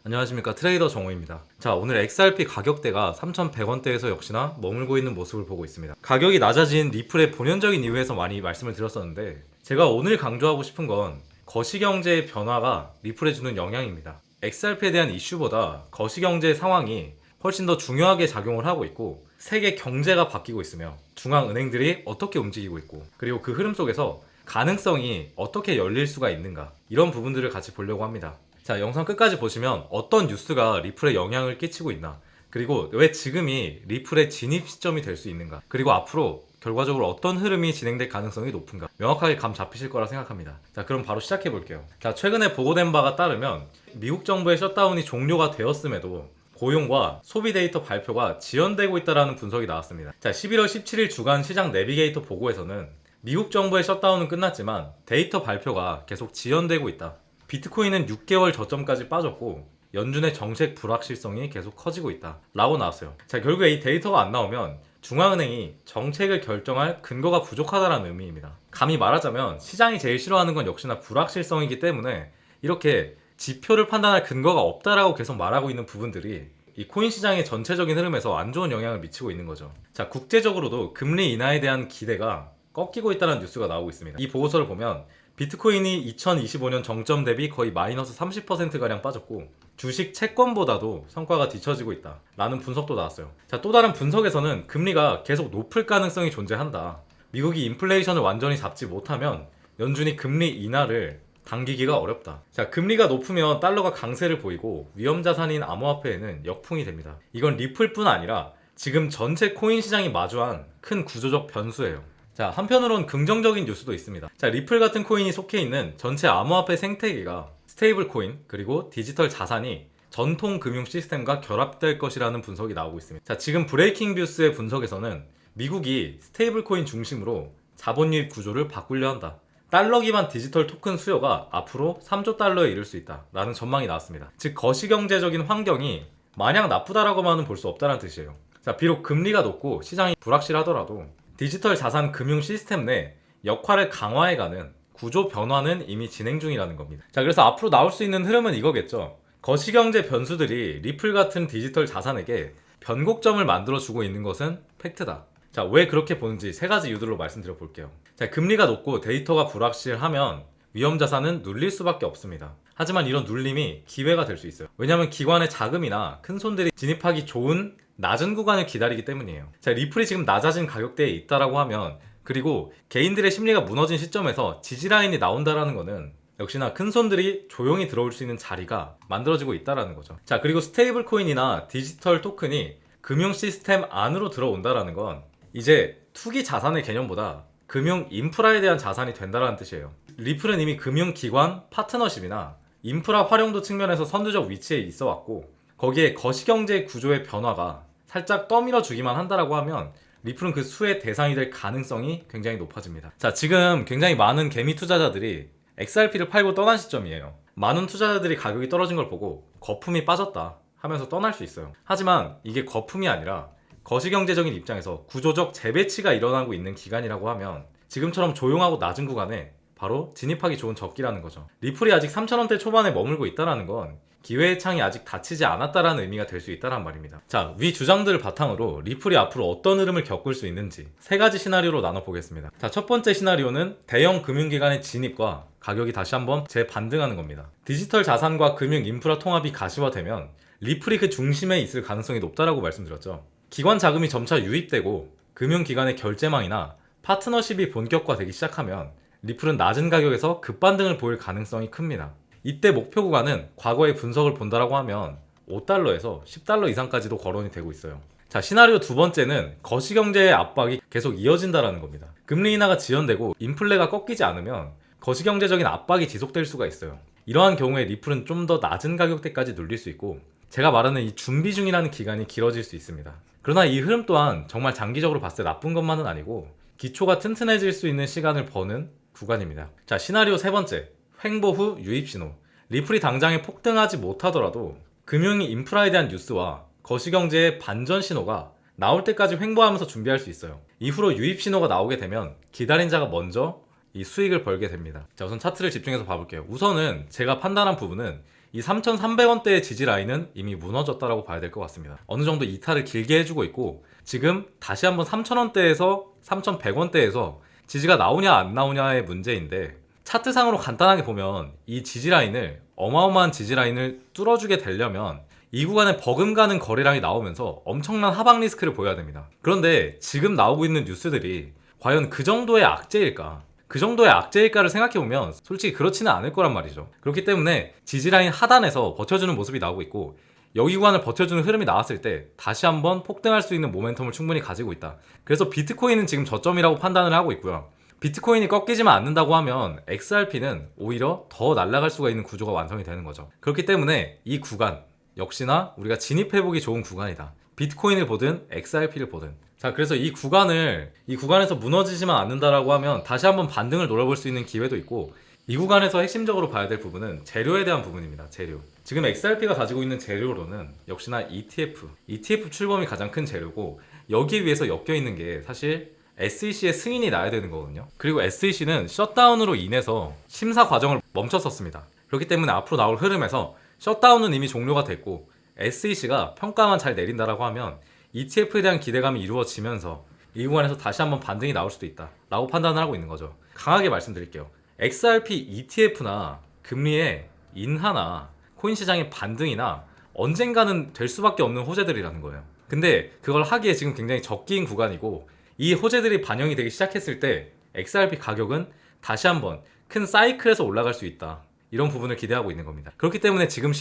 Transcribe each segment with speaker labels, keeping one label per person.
Speaker 1: 안녕하십니까, 트레이더 정호입니다. 자, 오늘 XRP 가격대가 3,100원대에서 역시나 머물고 있는 모습을 보고 있습니다. 가격이 낮아진 리플의 본연적인 이유에서 많이 말씀을 드렸었는데, 제가 오늘 강조하고 싶은 건 거시경제의 변화가 리플에 주는 영향입니다. XRP에 대한 이슈보다 거시경제의 상황이 훨씬 더 중요하게 작용을 하고 있고, 세계 경제가 바뀌고 있으며 중앙은행들이 어떻게 움직이고 있고, 그리고 그 흐름 속에서 가능성이 어떻게 열릴 수가 있는가, 이런 부분들을 같이 보려고 합니다. 자, 영상 끝까지 보시면 어떤 뉴스가 리플에 영향을 끼치고 있나, 그리고 왜 지금이 리플의 진입 시점이 될 수 있는가, 그리고 앞으로 결과적으로 어떤 흐름이 진행될 가능성이 높은가 명확하게 감 잡히실 거라 생각합니다. 자, 그럼 바로 시작해 볼게요. 자, 최근에 보고된 바가 따르면 미국 정부의 셧다운이 종료가 되었음에도 고용과 소비 데이터 발표가 지연되고 있다는 분석이 나왔습니다. 자, 11월 17일 주간 시장 내비게이터 보고에서는 미국 정부의 셧다운은 끝났지만 데이터 발표가 계속 지연되고 있다. 비트코인은 6개월 저점까지 빠졌고 연준의 정책 불확실성이 계속 커지고 있다 라고 나왔어요. 자, 결국에 이 데이터가 안 나오면 중앙은행이 정책을 결정할 근거가 부족하다는 의미입니다. 감히 말하자면 시장이 제일 싫어하는 건 역시나 불확실성이기 때문에 이렇게 지표를 판단할 근거가 없다라고 계속 말하고 있는 부분들이 이 코인 시장의 전체적인 흐름에서 안 좋은 영향을 미치고 있는 거죠. 자, 국제적으로도 금리 인하에 대한 기대가 꺾이고 있다는 뉴스가 나오고 있습니다. 이 보고서를 보면 비트코인이 2025년 정점 대비 거의 마이너스 30%가량 빠졌고 주식 채권보다도 성과가 뒤처지고 있다 라는 분석도 나왔어요. 자, 또 다른 분석에서는 금리가 계속 높을 가능성이 존재한다. 미국이 인플레이션을 완전히 잡지 못하면 연준이 금리 인하를 당기기가 어렵다. 자, 금리가 높으면 달러가 강세를 보이고 위험자산인 암호화폐에는 역풍이 됩니다. 이건 리플뿐 아니라 지금 전체 코인 시장이 마주한 큰 구조적 변수예요. 자, 한편으론 긍정적인 뉴스도 있습니다. 자, 리플 같은 코인이 속해 있는 전체 암호화폐 생태계가 스테이블 코인 그리고 디지털 자산이 전통 금융 시스템과 결합될 것이라는 분석이 나오고 있습니다. 자, 지금 브레이킹 뷰스의 분석에서는 미국이 스테이블 코인 중심으로 자본 유입 구조를 바꾸려 한다. 달러 기반 디지털 토큰 수요가 앞으로 3조 달러에 이를 수 있다 라는 전망이 나왔습니다. 즉 거시경제적인 환경이 마냥 나쁘다라고만은 볼 수 없다는 뜻이에요. 자, 비록 금리가 높고 시장이 불확실하더라도 디지털 자산 금융 시스템 내 역할을 강화해가는 구조 변화는 이미 진행 중이라는 겁니다. 자, 그래서 앞으로 나올 수 있는 흐름은 이거겠죠. 거시경제 변수들이 리플 같은 디지털 자산에게 변곡점을 만들어주고 있는 것은 팩트다. 자, 왜 그렇게 보는지 세 가지 이유들로 말씀드려 볼게요. 자, 금리가 높고 데이터가 불확실하면 위험자산은 눌릴 수밖에 없습니다. 하지만 이런 눌림이 기회가 될 수 있어요. 왜냐하면 기관의 자금이나 큰 손들이 진입하기 좋은 낮은 구간을 기다리기 때문이에요. 자, 리플이 지금 낮아진 가격대에 있다라고 하면, 그리고 개인들의 심리가 무너진 시점에서 지지라인이 나온다라는 거는 역시나 큰 손들이 조용히 들어올 수 있는 자리가 만들어지고 있다라는 거죠. 자, 그리고 스테이블 코인이나 디지털 토큰이 금융 시스템 안으로 들어온다라는 건 이제 투기 자산의 개념보다 금융 인프라에 대한 자산이 된다라는 뜻이에요. 리플은 이미 금융기관 파트너십이나 인프라 활용도 측면에서 선두적 위치에 있어 왔고, 거기에 거시경제 구조의 변화가 살짝 떠밀어 주기만 한다라고 하면 리플은 그 수의 대상이 될 가능성이 굉장히 높아집니다. 자, 지금 굉장히 많은 개미 투자자들이 XRP를 팔고 떠난 시점이에요. 많은 투자자들이 가격이 떨어진 걸 보고 거품이 빠졌다 하면서 떠날 수 있어요. 하지만 이게 거품이 아니라 거시경제적인 입장에서 구조적 재배치가 일어나고 있는 기간이라고 하면 지금처럼 조용하고 낮은 구간에 바로 진입하기 좋은 적기라는 거죠. 리플이 아직 3,000원대 초반에 머물고 있다는 건 기회의 창이 아직 닫히지 않았다라는 의미가 될 수 있다는 말입니다. 자, 위 주장들을 바탕으로 리플이 앞으로 어떤 흐름을 겪을 수 있는지 세 가지 시나리오로 나눠보겠습니다. 자, 첫 번째 시나리오는 대형 금융기관의 진입과 가격이 다시 한번 재반등하는 겁니다. 디지털 자산과 금융 인프라 통합이 가시화되면 리플이 그 중심에 있을 가능성이 높다라고 말씀드렸죠. 기관 자금이 점차 유입되고 금융기관의 결제망이나 파트너십이 본격화되기 시작하면 리플은 낮은 가격에서 급반등을 보일 가능성이 큽니다. 이때 목표 구간은 과거의 분석을 본다라고 하면 5달러에서 10달러 이상까지도 거론이 되고 있어요. 자, 시나리오 두 번째는 거시경제의 압박이 계속 이어진다라는 겁니다. 금리 인하가 지연되고 인플레가 꺾이지 않으면 거시경제적인 압박이 지속될 수가 있어요. 이러한 경우에 리플은 좀 더 낮은 가격대까지 눌릴 수 있고, 제가 말하는 이 준비 중이라는 기간이 길어질 수 있습니다. 그러나 이 흐름 또한 정말 장기적으로 봤을 때 나쁜 것만은 아니고 기초가 튼튼해질 수 있는 시간을 버는 구간입니다. 자, 시나리오 세 번째, 횡보 후 유입 신호. 리플이 당장에 폭등하지 못하더라도 금융 인프라에 대한 뉴스와 거시경제의 반전 신호가 나올 때까지 횡보하면서 준비할 수 있어요. 이후로 유입 신호가 나오게 되면 기다린 자가 먼저 이 수익을 벌게 됩니다. 자, 우선 차트를 집중해서 봐볼게요. 우선은 제가 판단한 부분은 이 3,300원대의 지지 라인은 이미 무너졌다라고 봐야 될 것 같습니다. 어느 정도 이탈을 길게 해주고 있고 지금 다시 한번 3,000원대에서 3,100원대에서 지지가 나오냐 안 나오냐의 문제인데 차트상으로 간단하게 보면 이 지지 라인을 어마어마한 지지 라인을 뚫어주게 되려면 이 구간에 버금가는 거래량이 나오면서 엄청난 하방 리스크를 보여야 됩니다. 그런데 지금 나오고 있는 뉴스들이 과연 그 정도의 악재일까? 그 정도의 악재일까를 생각해보면 솔직히 그렇지는 않을 거란 말이죠. 그렇기 때문에 지지라인 하단에서 버텨주는 모습이 나오고 있고 여기 구간을 버텨주는 흐름이 나왔을 때 다시 한번 폭등할 수 있는 모멘텀을 충분히 가지고 있다. 그래서 비트코인은 지금 저점이라고 판단을 하고 있고요. 비트코인이 꺾이지만 않는다고 하면 XRP는 오히려 더 날아갈 수가 있는 구조가 완성이 되는 거죠. 그렇기 때문에 이 구간 역시나 우리가 진입해보기 좋은 구간이다. 비트코인을 보든 XRP를 보든. 자, 그래서 이 구간에서 무너지지만 않는다라고 하면 다시 한번 반등을 노려볼 수 있는 기회도 있고 이 구간에서 핵심적으로 봐야 될 부분은 재료에 대한 부분입니다. 재료. 지금 XRP가 가지고 있는 재료로는 역시나 ETF 출범이 가장 큰 재료고 여기에 위해서 엮여 있는 게 사실 SEC의 승인이 나야 되는 거거든요. 그리고 SEC는 셧다운으로 인해서 심사 과정을 멈췄었습니다. 그렇기 때문에 앞으로 나올 흐름에서 셧다운은 이미 종료가 됐고 SEC가 평가만 잘 내린다라고 하면 ETF에 대한 기대감이 이루어지면서 이 구간에서 다시 한번 반등이 나올 수도 있다 라고 판단을 하고 있는 거죠. 강하게 말씀드릴게요. XRP ETF나 금리의 인하나 코인 시장의 반등이나 언젠가는 될 수밖에 없는 호재들이라는 거예요. 근데 그걸 하기에 지금 굉장히 적기인 구간이고 이 호재들이 반영이 되기 시작했을 때 XRP 가격은 다시 한번 큰 사이클에서 올라갈 수 있다. 이런 부분을 기대하고 있는 겁니다. 그렇기 때문에 지금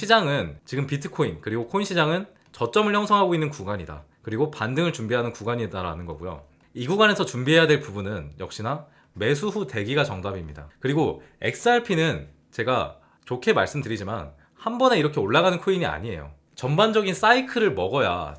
Speaker 1: 비트코인 그리고 코인 시장은 저점을 형성하고 있는 구간이다. 그리고 반등을 준비하는 구간이다라는 거고요. 이 구간에서 준비해야 될 부분은 역시나 매수 후 대기가 정답입니다. 그리고 XRP는 제가 좋게 말씀드리지만 한 번에 이렇게 올라가는 코인이 아니에요. 전반적인 사이클을 먹어야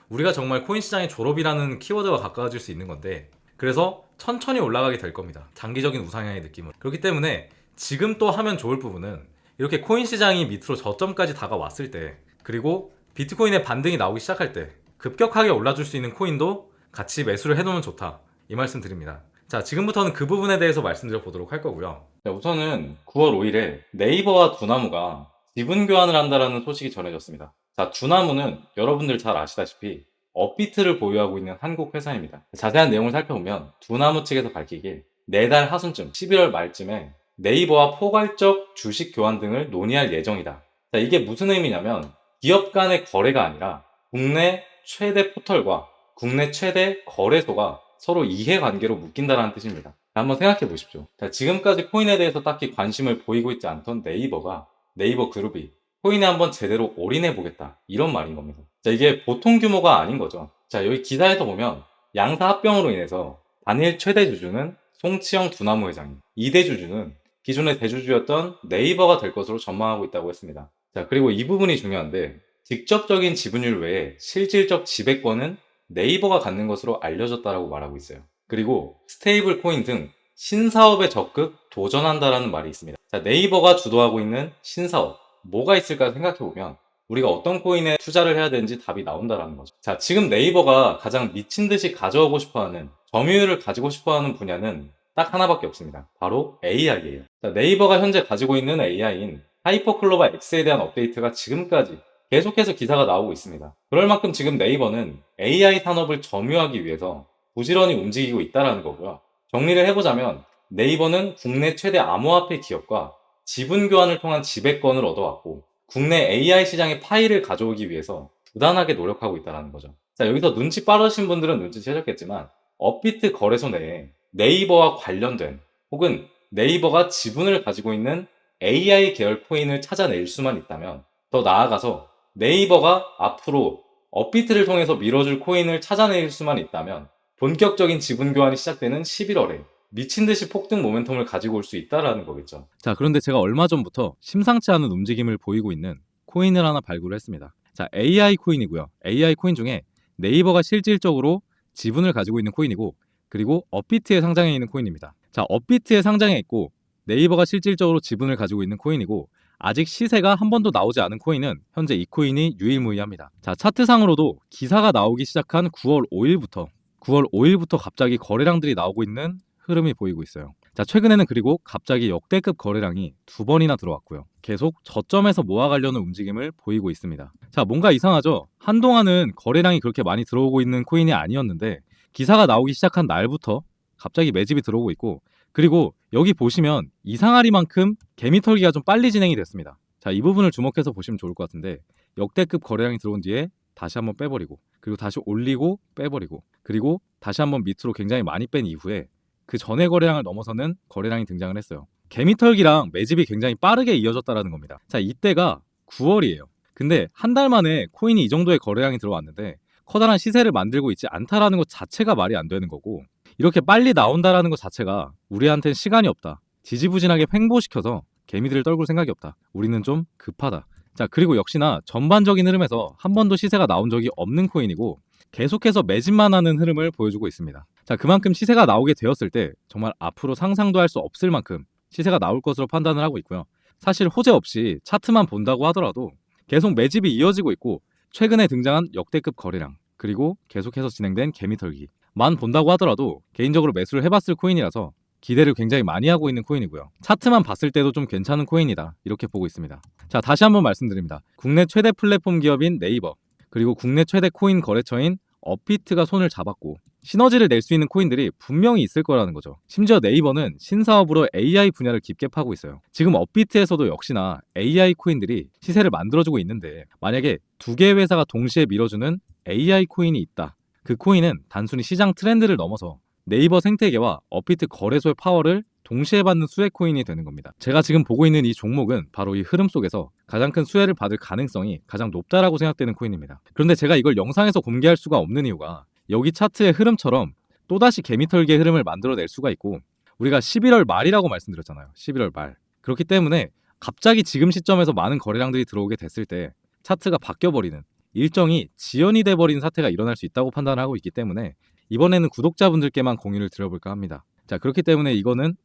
Speaker 1: 우리가 정말 코인 시장의 졸업이라는 키워드가 가까워질 수 있는 건데 그래서 천천히 올라가게 될 겁니다. 장기적인 우상향의 느낌은. 그렇기 때문에 지금 또 하면 좋을 부분은 이렇게 코인 시장이 밑으로 저점까지 다가왔을 때 그리고 비트코인의 반등이 나오기 시작할 때 급격하게 올라줄 수 있는 코인도 같이 매수를 해놓으면 좋다 이 말씀 드립니다. 자, 지금부터는 그 부분에 대해서 말씀드려 보도록 할 거고요. 자, 우선은 9월 5일에 네이버와 두나무가 지분 교환을 한다라는 소식이 전해졌습니다. 자, 두나무는 여러분들 잘 아시다시피 업비트를 보유하고 있는 한국 회사입니다. 자세한 내용을 살펴보면 두나무 측에서 밝히길 내달 하순쯤 11월 말쯤에 네이버와 포괄적 주식 교환 등을 논의할 예정이다. 자, 이게 무슨 의미냐면 기업 간의 거래가 아니라 국내 최대 포털과 국내 최대 거래소가 서로 이해관계로 묶인다는 뜻입니다. 자, 한번 생각해 보십시오. 자, 지금까지 코인에 대해서 딱히 관심을 보이고 있지 않던 네이버 그룹이 코인에 한번 제대로 올인해 보겠다 이런 말인 겁니다. 자, 이게 보통 규모가 아닌 거죠. 자, 여기 기사에서 보면 양사 합병으로 인해서 단일 최대 주주는 송치영 두나무 회장이 2대 주주는 기존의 대주주였던 네이버가 될 것으로 전망하고 있다고 했습니다. 자, 그리고 이 부분이 중요한데 직접적인 지분율 외에 실질적 지배권은 네이버가 갖는 것으로 알려졌다라고 말하고 있어요. 그리고 스테이블 코인 등 신사업에 적극 도전한다라는 말이 있습니다. 자, 네이버가 주도하고 있는 신사업 뭐가 있을까 생각해보면 우리가 어떤 코인에 투자를 해야 되는지 답이 나온다라는 거죠. 자, 지금 네이버가 가장 미친 듯이 가져오고 싶어하는 점유율을 가지고 싶어하는 분야는 딱 하나밖에 없습니다. 바로 AI예요. 자, 네이버가 현재 가지고 있는 AI인 하이퍼클로바 X에 대한 업데이트가 지금까지 계속해서 기사가 나오고 있습니다. 그럴 만큼 지금 네이버는 AI 산업을 점유하기 위해서 부지런히 움직이고 있다는 거고요. 정리를 해보자면 네이버는 국내 최대 암호화폐 기업과 지분 교환을 통한 지배권을 얻어왔고 국내 AI 시장의 파일을 가져오기 위해서 부단하게 노력하고 있다는 거죠. 자, 여기서 눈치 빠르신 분들은 눈치채셨겠지만 업비트 거래소 내에 네이버와 관련된 혹은 네이버가 지분을 가지고 있는 AI 계열 코인을 찾아낼 수만 있다면 더 나아가서 네이버가 앞으로 업비트를 통해서 밀어줄 코인을 찾아낼 수만 있다면 본격적인 지분 교환이 시작되는 11월에 미친듯이 폭등 모멘텀을 가지고 올 수 있다라는 거겠죠. 자, 그런데 제가 얼마 전부터 심상치 않은 움직임을 보이고 있는 코인을 하나 발굴을 했습니다. 자, AI 코인이고요. AI 코인 중에 네이버가 실질적으로 지분을 가지고 있는 코인이고 그리고 업비트에 상장해 있는 코인입니다. 자, 업비트에 상장해 있고 네이버가 실질적으로 지분을 가지고 있는 코인이고 아직 시세가 한 번도 나오지 않은 코인은 현재 이 코인이 유일무이합니다. 자, 차트상으로도 기사가 나오기 시작한 9월 5일부터 갑자기 거래량들이 나오고 있는 흐름이 보이고 있어요.
Speaker 2: 자, 최근에는 그리고 갑자기 역대급 거래량이 두 번이나 들어왔고요. 계속 저점에서 모아가려는 움직임을 보이고 있습니다. 자, 뭔가 이상하죠? 한동안은 거래량이 그렇게 많이 들어오고 있는 코인이 아니었는데 기사가 나오기 시작한 날부터 갑자기 매집이 들어오고 있고, 그리고 여기 보시면 이상하리만큼 개미 털기가 좀 빨리 진행이 됐습니다. 자, 이 부분을 주목해서 보시면 좋을 것 같은데, 역대급 거래량이 들어온 뒤에 다시 한번 빼버리고, 그리고 다시 올리고 빼버리고, 그리고 다시 한번 밑으로 굉장히 많이 뺀 이후에 그 전의 거래량을 넘어서는 거래량이 등장을 했어요. 개미털기랑 매집이 굉장히 빠르게 이어졌다라는 겁니다. 자, 이때가 9월이에요. 근데 한 달 만에 코인이 이 정도의 거래량이 들어왔는데 커다란 시세를 만들고 있지 않다라는 것 자체가 말이 안 되는 거고, 이렇게 빨리 나온다라는 것 자체가 우리한테는 시간이 없다, 지지부진하게 횡보시켜서 개미들을 떨굴 생각이 없다, 우리는 좀 급하다. 자, 그리고 역시나 전반적인 흐름에서 한 번도 시세가 나온 적이 없는 코인이고 계속해서 매집만 하는 흐름을 보여주고 있습니다. 자, 그만큼 시세가 나오게 되었을 때 정말 앞으로 상상도 할 수 없을 만큼 시세가 나올 것으로 판단을 하고 있고요. 사실 호재 없이 차트만 본다고 하더라도 계속 매집이 이어지고 있고, 최근에 등장한 역대급 거래량, 그리고 계속해서 진행된 개미털기만 본다고 하더라도 개인적으로 매수를 해봤을 코인이라서 기대를 굉장히 많이 하고 있는 코인이고요. 차트만 봤을 때도 좀 괜찮은 코인이다, 이렇게 보고 있습니다. 자, 다시 한번 말씀드립니다. 국내 최대 플랫폼 기업인 네이버, 그리고 국내 최대 코인 거래처인 업비트가 손을 잡았고 시너지를 낼 수 있는 코인들이 분명히 있을 거라는 거죠. 심지어 네이버는 신사업으로 AI 분야를 깊게 파고 있어요. 지금 업비트에서도 역시나 AI 코인들이 시세를 만들어주고 있는데, 만약에 두 개의 회사가 동시에 밀어주는 AI 코인이 있다, 그 코인은 단순히 시장 트렌드를 넘어서 네이버 생태계와 업비트 거래소의 파워를 동시에 받는 수혜 코인이 되는 겁니다. 제가 지금 보고 있는 이 종목은 바로 이 흐름 속에서 가장 큰 수혜를 받을 가능성이 가장 높다라고 생각되는 코인입니다. 그런데 제가 이걸 영상에서 공개할 수가 없는 이유가, 여기 차트의 흐름처럼 또다시 개미털기의 흐름을 만들어낼 수가 있고, 우리가 11월 말이라고 말씀드렸잖아요. 11월 말. 그렇기 때문에 갑자기 지금 시점에서 많은 거래량들이 들어오게 됐을 때 차트가 바뀌어버리는, 일정이 지연이 돼버리는 사태가 일어날 수 있다고 판단하고 있기 때문에 이번에는 구독자분들께만 공유를 드려볼까 합니다. 자, 그렇기 때문에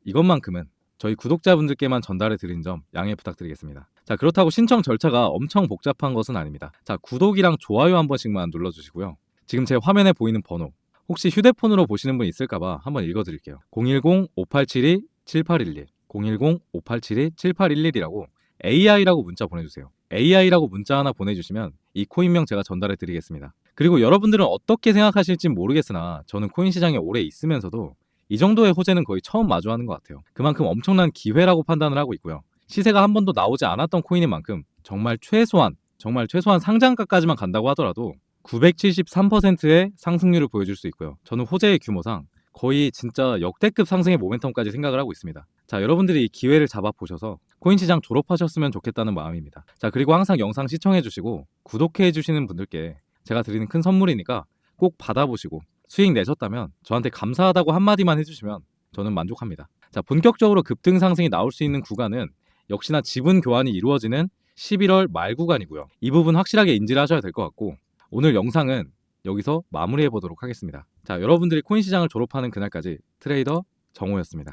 Speaker 2: 이것만큼은 저희 구독자분들께만 전달해 드린 점 양해 부탁드리겠습니다. 자, 그렇다고 신청 절차가 엄청 복잡한 것은 아닙니다. 자, 구독이랑 좋아요 한 번씩만 눌러주시고요. 지금 제 화면에 보이는 번호, 혹시 휴대폰으로 보시는 분 있을까봐 한번 읽어드릴게요. 010-5872-7811, 010-5872-7811이라고 AI라고 문자 보내주세요. AI라고 문자 하나 보내주시면 이 코인명 제가 전달해 드리겠습니다. 그리고 여러분들은 어떻게 생각하실지 모르겠으나 저는 코인 시장에 오래 있으면서도 이 정도의 호재는 거의 처음 마주하는 것 같아요. 그만큼 엄청난 기회라고 판단을 하고 있고요. 시세가 한 번도 나오지 않았던 코인인 만큼 정말 최소한 상장가까지만 간다고 하더라도 973%의 상승률을 보여줄 수 있고요. 저는 호재의 규모상 거의 진짜 역대급 상승의 모멘텀까지 생각을 하고 있습니다. 자, 여러분들이 이 기회를 잡아보셔서 코인 시장 졸업하셨으면 좋겠다는 마음입니다. 자, 그리고 항상 영상 시청해주시고 구독해주시는 분들께 제가 드리는 큰 선물이니까 꼭 받아보시고 수익 내셨다면 저한테 감사하다고 한마디만 해주시면 저는 만족합니다. 자, 본격적으로 급등 상승이 나올 수 있는 구간은 역시나 지분 교환이 이루어지는 11월 말 구간이고요. 이 부분 확실하게 인지를 하셔야 될 것 같고, 오늘 영상은 여기서 마무리해 보도록 하겠습니다. 자, 여러분들이 코인 시장을 졸업하는 그날까지 트레이더 정호였습니다.